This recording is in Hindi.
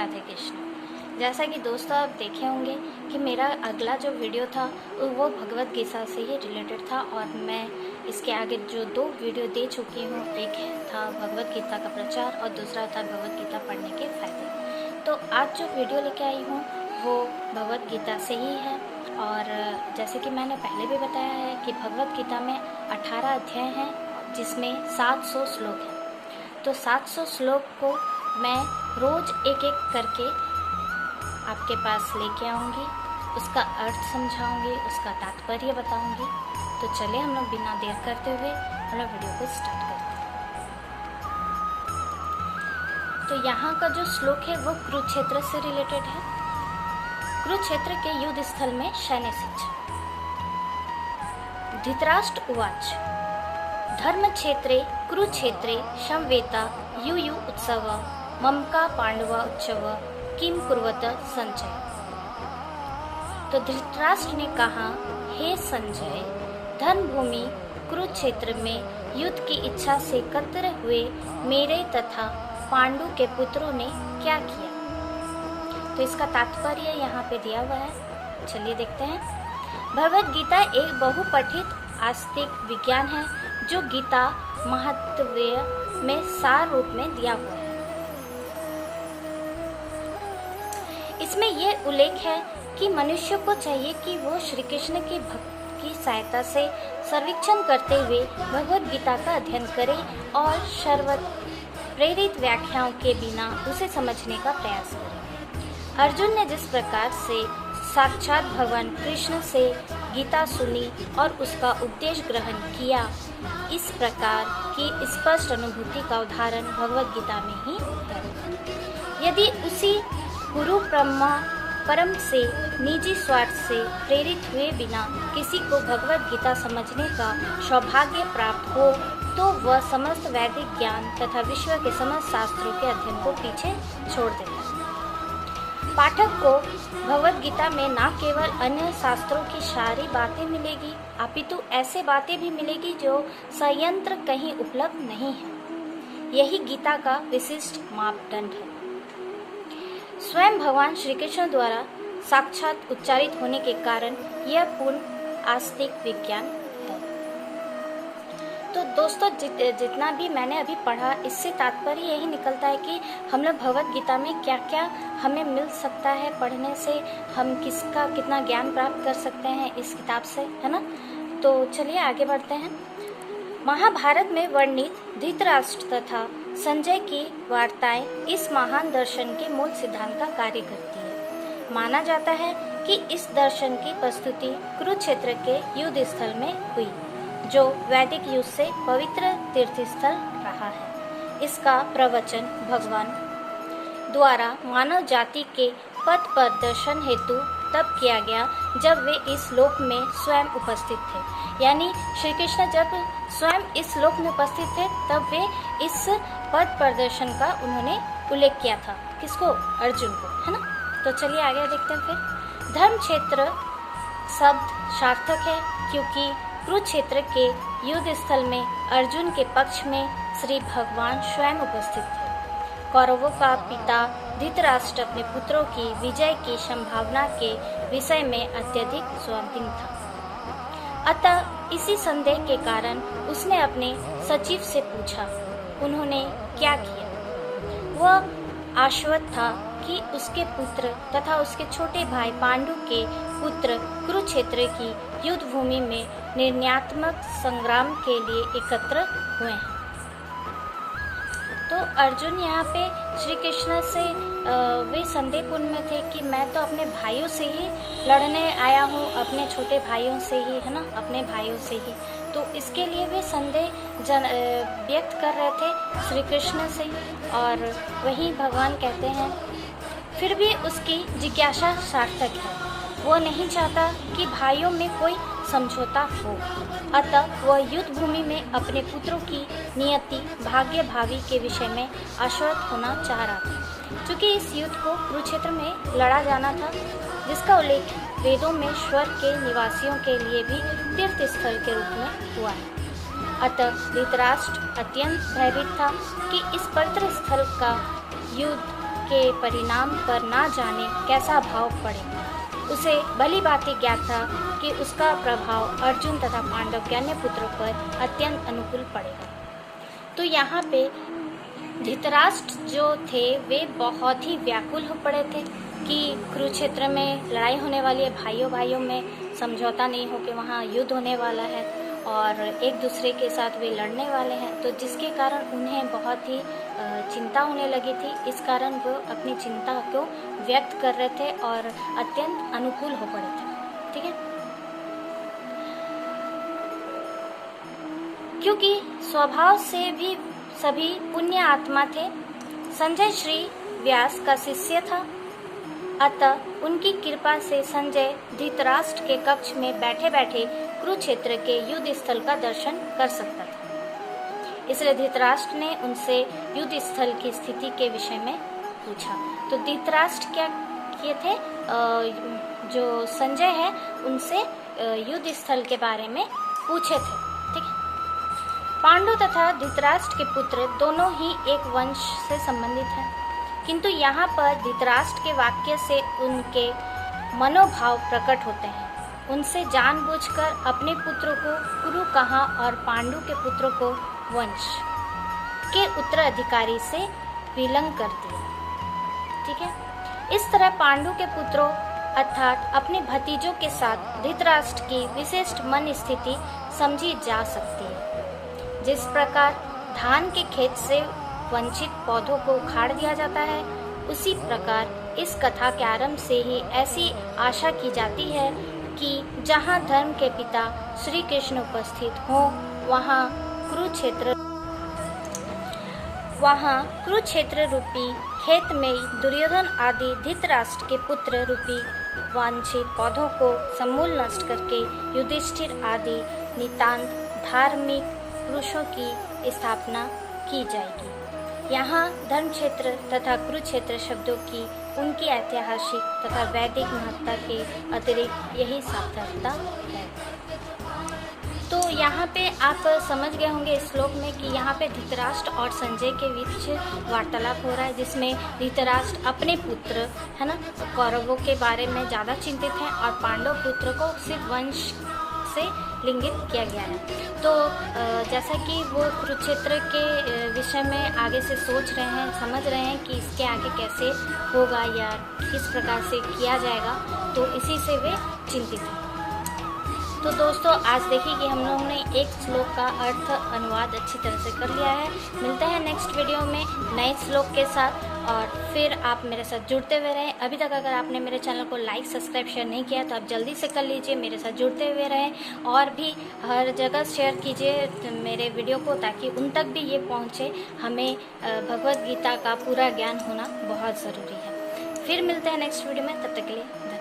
राधे कृष्ण। जैसा कि दोस्तों आप देखे होंगे कि मेरा अगला जो वीडियो था वो भगवत गीता से ही रिलेटेड था और मैं इसके आगे जो 2 वीडियो दे चुकी हूँ, एक था भगवत गीता का प्रचार और दूसरा था भगवत गीता पढ़ने के फ़ायदे। तो आज जो वीडियो लेके आई हूँ वो भगवत गीता से ही है और जैसे कि मैंने पहले भी बताया है कि भगवत गीता में 18 अध्याय हैं जिसमें 700 श्लोक हैं। तो 700 श्लोक को मैं रोज़ एक एक करके आपके पास लेके आऊँगी, उसका अर्थ समझाऊँगी, उसका तात्पर्य बताऊँगी। तो चलिए हम लोग बिना देर करते हुए हम लोग वीडियो को स्टार्ट करते हैं। तो यहाँ का जो श्लोक है वो कुरुक्षेत्र से रिलेटेड है। कुरुक्षेत्र के युद्ध स्थल में सैन्य शिक्षा। धृतराष्ट्र उवाच धर्म क्षेत्रे कुरुक्षेत्रे समवेता युयु उत्सव ममका पांडवा उत्सव किम कुर्वत संजय। तो धृतराष्ट्र ने कहा, हे संजय, धर्मभूमि कुरुक्षेत्र में युद्ध की इच्छा से एकत्र हुए मेरे तथा पांडु के पुत्रों ने क्या किया। तो इसका तात्पर्य यहाँ पे दिया हुआ है, चलिए देखते हैं। भगवद गीता एक बहुपठित आस्तिक विज्ञान है जो गीता महात्म्य में सार रूप में दिया हुआ है। इसमें यह उल्लेख है कि मनुष्य को चाहिए कि वो श्री कृष्ण की भक्ति की सहायता से सर्वेक्षण करते हुए भगवद गीता का अध्ययन करे और सर्वत्र प्रेरित व्याख्याओं के बिना उसे समझने का प्रयास करे। अर्जुन ने जिस प्रकार से साक्षात भगवान कृष्ण से गीता सुनी और उसका उपदेश ग्रहण किया, इस प्रकार की स्पष्ट अनुभूति का उदाहरण भगवद गीता में ही है। यदि उसी गुरु ब्रह्मा परम से निजी स्वार्थ से प्रेरित हुए बिना किसी को भगवद गीता समझने का सौभाग्य प्राप्त हो तो वह समस्त वैदिक ज्ञान तथा विश्व के समस्त शास्त्रों के अध्ययन को पीछे छोड़ देता है। पाठक को भगवद गीता में न केवल अन्य शास्त्रों की सारी बातें मिलेगी अपितु ऐसे बातें भी मिलेगी जो संयंत्र कहीं उपलब्ध नहीं है। यही गीता का विशिष्ट मापदंड है। स्वयं भगवान श्री कृष्ण द्वारा साक्षात उच्चारित होने के कारण यह पूर्ण आस्तिक विज्ञान है। तो दोस्तों जितना भी मैंने अभी पढ़ा इससे तात्पर्य यही निकलता है कि हम लोग भगवद गीता में क्या क्या हमें मिल सकता है पढ़ने से, हम किसका कितना ज्ञान प्राप्त कर सकते हैं इस किताब से, है ना। तो चलिए आगे बढ़ते हैं। महाभारत में वर्णित धृतराष्ट्र तथा संजय की वार्ताएं इस महान दर्शन के मूल सिद्धांत का कार्य करती है। माना जाता है कि इस दर्शन की प्रस्तुति कुरुक्षेत्र के युद्ध स्थल में हुई, जो वैदिक युग से पवित्र तीर्थस्थल रहा है। इसका प्रवचन भगवान द्वारा मानव जाति के पथ प्रदर्शन हेतु तब किया गया जब वे इस लोक में स्वयं उपस्थित थे। यानी श्री कृष्ण जब स्वयं इस लोक में उपस्थित थे तब वे इस पथ प्रदर्शन का उन्होंने उल्लेख किया था। किसको? अर्जुन को, है ना। तो चलिए आगे देखते हैं फिर। धर्म क्षेत्र शब्द सार्थक है क्योंकि कुरुक्षेत्र के युद्ध स्थल में अर्जुन के पक्ष में श्री भगवान स्वयं उपस्थित थे। कौरवों का पिता धृतराष्ट्र अपने पुत्रों की विजय की संभावना के विषय में अत्यधिक स्वाधीन था। अतः इसी संदेह के कारण उसने अपने सचिव से पूछा, उन्होंने क्या किया। वह आश्वस्त था कि उसके पुत्र तथा उसके छोटे भाई पांडु के पुत्र कुरुक्षेत्र की युद्ध भूमि में निर्णयात्मक संग्राम के लिए एकत्र हुए हैं। तो अर्जुन यहाँ पे श्री कृष्ण से वे संदेहपूर्ण में थे कि मैं तो अपने भाइयों से ही लड़ने आया हूँ, अपने छोटे भाइयों से ही, है ना, अपने भाइयों से ही। तो इसके लिए वे संदेह व्यक्त कर रहे थे श्री कृष्ण से और वही भगवान कहते हैं फिर भी उसकी जिज्ञासा सार्थक है। वो नहीं चाहता कि भाइयों में कोई समझौता हो, अतः वह युद्ध भूमि में अपने पुत्रों की नियति भाग्य भावी के विषय में आश्वस्त होना चाह रहा था। क्योंकि इस युद्ध को कुरुक्षेत्र में लड़ा जाना था, जिसका उल्लेख वेदों में स्वर्ग के निवासियों के लिए भी तीर्थ स्थल के रूप में हुआ है। अतः धृतराष्ट्र अत्यंत भयभीत था कि इस पवित्र स्थल का युद्ध के परिणाम पर ना जाने कैसा भाव पड़ेगा। उसे भली भांति ज्ञात था कि उसका प्रभाव अर्जुन तथा पांडव के अन्य पुत्रों पर अत्यंत अनुकूल पड़ेगा। तो यहाँ पे धृतराष्ट्र जो थे वे बहुत ही व्याकुल हो पड़े थे कि कुरुक्षेत्र में लड़ाई होने वाली है, भाइयों भाइयों में समझौता नहीं हो के वहाँ युद्ध होने वाला है और एक दूसरे के साथ वे लड़ने वाले हैं। तो जिसके कारण उन्हें बहुत ही चिंता होने लगी थी। इस कारण वो अपनी चिंता को व्यक्त कर रहे थे और अत्यंत अनुकूल हो पड़े थे। ठीक है, क्योंकि स्वभाव से भी सभी पुण्य आत्मा थे। संजय श्री व्यास का शिष्य था, अतः उनकी कृपा से संजय धृतराष्ट्र के कक्ष में बैठे बैठे कुरुक्षेत्र के युद्ध स्थल का दर्शन कर सकता था। इसलिए धृतराष्ट्र ने उनसे युद्ध स्थल की स्थिति के विषय में पूछा। तो धृतराष्ट्र क्या किए थे, जो संजय है उनसे युद्ध स्थल के बारे में पूछे थे। ठीक है, पांडु तथा धृतराष्ट्र के पुत्र दोनों ही एक वंश से संबंधित हैं, किंतु यहाँ पर धृतराष्ट्र के वाक्य से उनके मनोभाव प्रकट होते हैं। उनसे जानबूझकर अपने पुत्रों को कुरु कहा और पांडु के पुत्रों को वंश के उत्तराधिकारी से विलंग कर दिया। ठीक है, इस तरह पांडु के पुत्रों अर्थात अपने भतीजों के साथ धृतराष्ट्र की विशिष्ट मन स्थिति समझी जा सकती है। जिस प्रकार धान के खेत से वंचित पौधों को उखाड़ दिया जाता है, उसी प्रकार इस कथा के आरंभ से ही ऐसी आशा की जाती है कि जहाँ धर्म के पिता श्री कृष्ण उपस्थित हों, वहाँ कुरुक्षेत्र रूपी खेत में दुर्योधन आदि धृतराष्ट्र के पुत्र रूपी वांछित पौधों को समूल नष्ट करके युधिष्ठिर आदि नितांत धार्मिक पुरुषों की स्थापना की जाएगी। यहाँ धर्म क्षेत्र तथा कुरुक्षेत्र शब्दों की उनकी ऐतिहासिक तथा वैदिक महत्ता के अतिरिक्त यही सार्थकता है। तो यहाँ पे आप समझ गए होंगे इस श्लोक में कि यहाँ पे धृतराष्ट्र और संजय के बीच वार्तालाप हो रहा है, जिसमें धृतराष्ट्र अपने पुत्र है ना कौरवों के बारे में ज़्यादा चिंतित हैं और पांडव पुत्र को सिर्फ वंश से लिंगित किया गया है। तो जैसा कि वो कुरुक्षेत्र के विषय में आगे से सोच रहे हैं, समझ रहे हैं कि इसके आगे कैसे होगा या किस प्रकार से किया जाएगा, तो इसी से वे चिंतित हैं। तो दोस्तों आज देखिए कि हम लोगों ने एक श्लोक का अर्थ अनुवाद अच्छी तरह से कर लिया है। मिलते हैं नेक्स्ट वीडियो में नए श्लोक के साथ और फिर आप मेरे साथ जुड़ते हुए रहें। अभी तक अगर आपने मेरे चैनल को लाइक सब्सक्राइब शेयर नहीं किया तो आप जल्दी से कर लीजिए, मेरे साथ जुड़ते हुए रहें और भी हर जगह शेयर कीजिए मेरे वीडियो को, ताकि उन तक भी ये पहुँचे। हमें भगवद गीता का पूरा ज्ञान होना बहुत ज़रूरी है। फिर मिलते हैं नेक्स्ट वीडियो में, तब तक के लिए धन्यवाद।